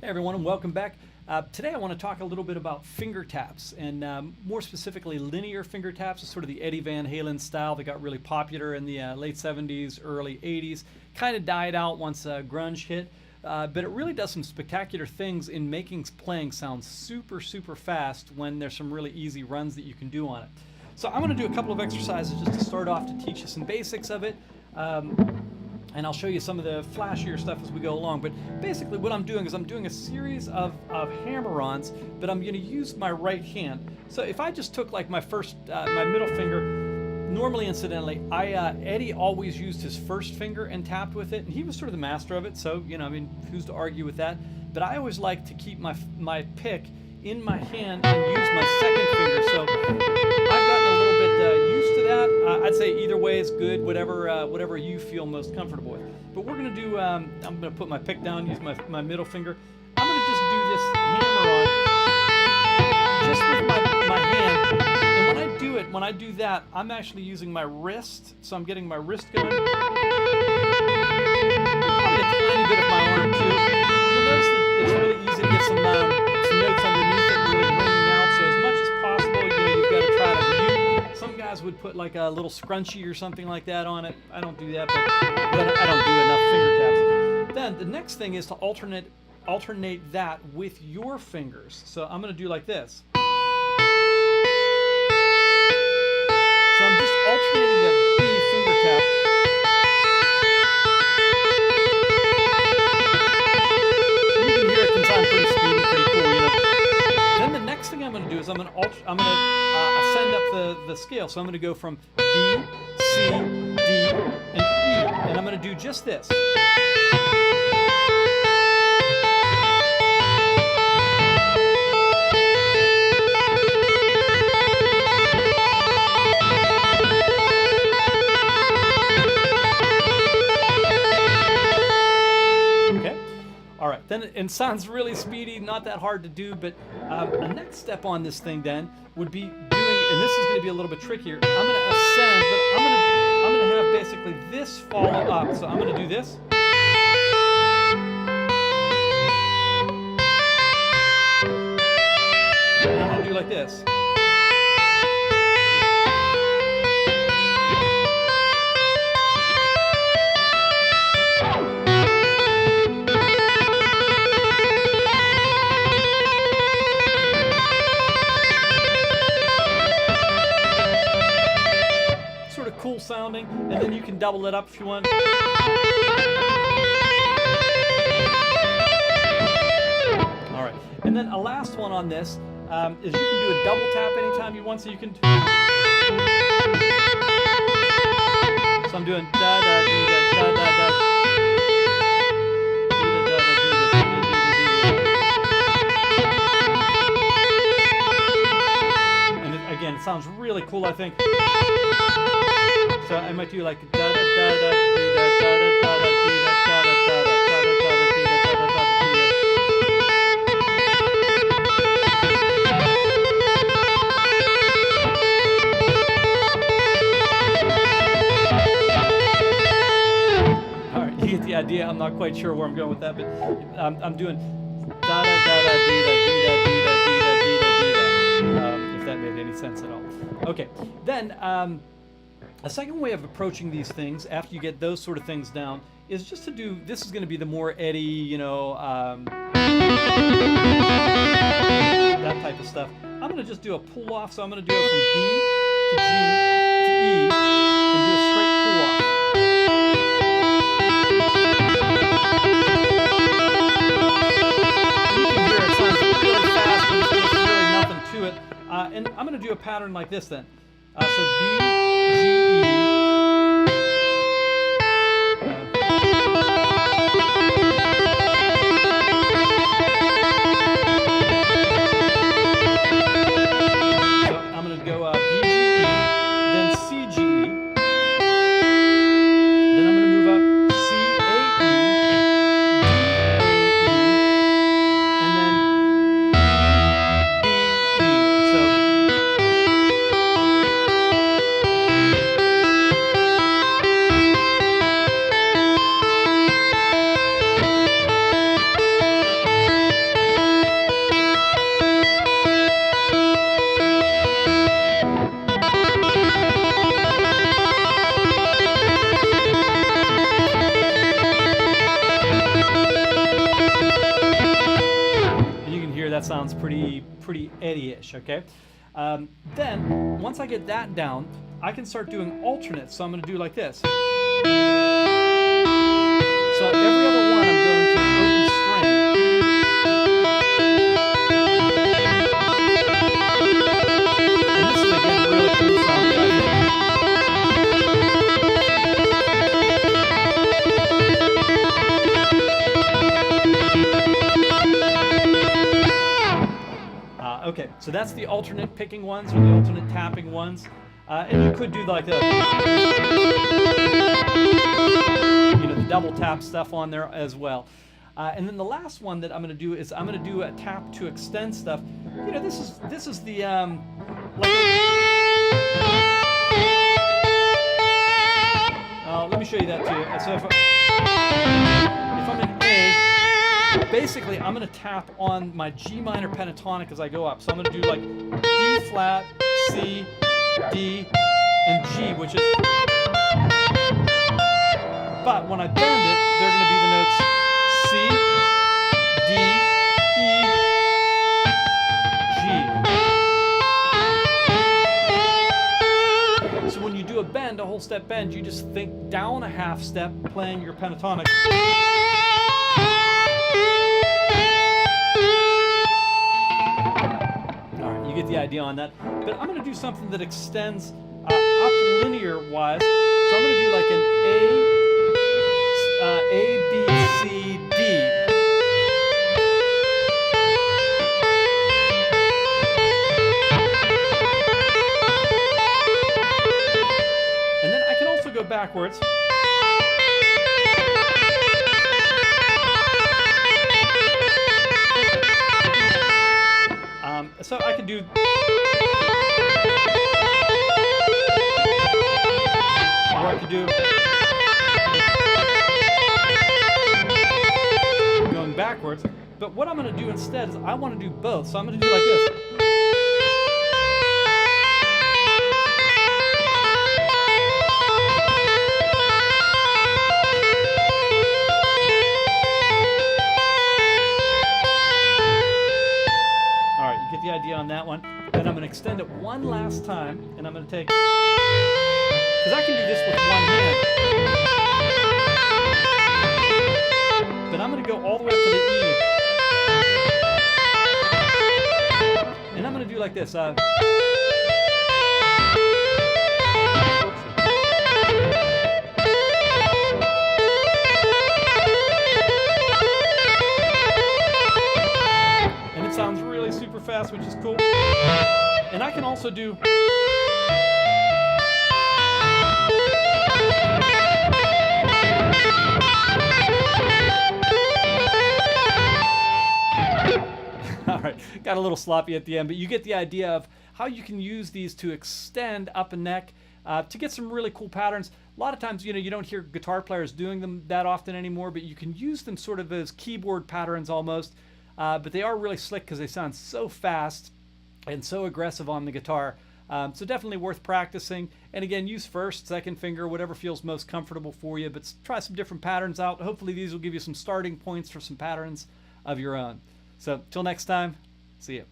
Hey everyone, and welcome back. Today I want to talk a little bit about finger taps, and more specifically linear finger taps. It's sort of the Eddie Van Halen style that got really popular in the late 70s, early 80s. Kind of died out once grunge hit, but it really does some spectacular things in making playing sound super, super fast when there's some really easy runs that you can do on it. So I'm going to do a couple of exercises just to start off to teach you some basics of it. And I'll show you some of the flashier stuff as we go along. But basically what I'm doing is I'm doing a series of hammer-ons, but I'm gonna use my right hand. So if I just took like my middle finger, normally incidentally, Eddie always used his first finger and tapped with it, and he was sort of the master of it, so, you know, I mean, who's to argue with that? But I always like to keep my pick in my hand and use my second finger. So I've gotten a little bit used to that. I'd say either way is good, whatever you feel most comfortable with. But we're gonna do, I'm gonna put my pick down, use my middle finger. I'm gonna just do this hammer on, just with my hand. And when I do that, I'm actually using my wrist. So I'm getting my wrist going. Probably a tiny bit of my arm too. You'll notice that it's really easy to get some notes underneath it really ringing out. So as much as possible, you know, you've got to try to mute. Some guys would put like a little scrunchie or something like that on it. I don't do that, but I don't do enough finger taps. Then the next thing is to alternate that with your fingers. So I'm going to do like this. So I'm just alternating the B finger tap. And you can hear it can sound pretty speedy, pretty cool, you know. Then the next thing I'm going to do is I'm going to ascend up the scale. So I'm going to go from B, C, D, and E, and I'm going to do just this. Then it sounds really speedy, not that hard to do, but the next step on this thing then would be doing, and this is going to be a little bit trickier. I'm going to ascend, but I'm going to have basically this follow up. So I'm going to do this. And I'm going to do like this. Cool sounding, and then you can double it up if you want. All right, and then a last one on this is you can do a double tap anytime you want. So you can. So I'm doing da da dee da da da da. And again, it sounds really cool, I think. So I might do like da da da da da da da da da da da da da da da All right, you get the idea. I'm not quite sure where I'm going with that, but I'm doing da da da da dee da dee da dee da dee da dee da dee da. If that made any sense at all. Okay, then. A second way of approaching these things, after you get those sort of things down, is just to do, this is going to be the more Eddie, you know, that type of stuff. I'm going to just do a pull off, so I'm going to do it from D to G to E, and do a straight pull off. And you can hear it sounds really fast, but there's really nothing to it. And I'm going to do a pattern like this then. So D, G, E. So I'm going to go B, G, E, then C, G, E. Then I'm going to move up C, A, E, D, A, E, and then B, E. So sounds pretty Eddie-ish, okay? Then, once I get that down, I can start doing alternates. So I'm going to do like this. So every other one I'm going to an open string. And this is again really cool sounding, I think. Okay, so that's the alternate picking ones or the alternate tapping ones. And you could do like the double tap stuff on there as well. And then the last one that I'm going to do is I'm going to do a tap to extend stuff. You know, this is the let me show you that too. So if I'm in A, basically I'm going to tap on my G minor pentatonic as I go up. So I'm going to do like D flat, C, D, and G, which is. But when I bend it, they're going to be the notes C, D, E, G. So when you do a bend, a whole step bend, you just think down a half step playing your pentatonic. All right, you get the idea on that. But I'm going to do something that extends up linear wise. So I'm going to do like an A, B, C, D. And then I can also go backwards. So I can do. Or I could do. Going backwards. But what I'm going to do instead is I want to do both. So I'm going to do like this. All right, you get the idea on that one. Then I'm going to extend it one last time, and I'm going to take. Because I can do this with one hand. But I'm going to go all the way up to the E. And I'm going to do like this. And it sounds really super fast, which is cool. And I can also do. All right, got a little sloppy at the end, but you get the idea of how you can use these to extend up a neck to get some really cool patterns. A lot of times, you don't hear guitar players doing them that often anymore, but you can use them sort of as keyboard patterns almost. But they are really slick because they sound so fast and so aggressive on the guitar. So definitely worth practicing. And again, use first, second finger, whatever feels most comfortable for you. But try some different patterns out. Hopefully these will give you some starting points for some patterns of your own. So till next time, see you.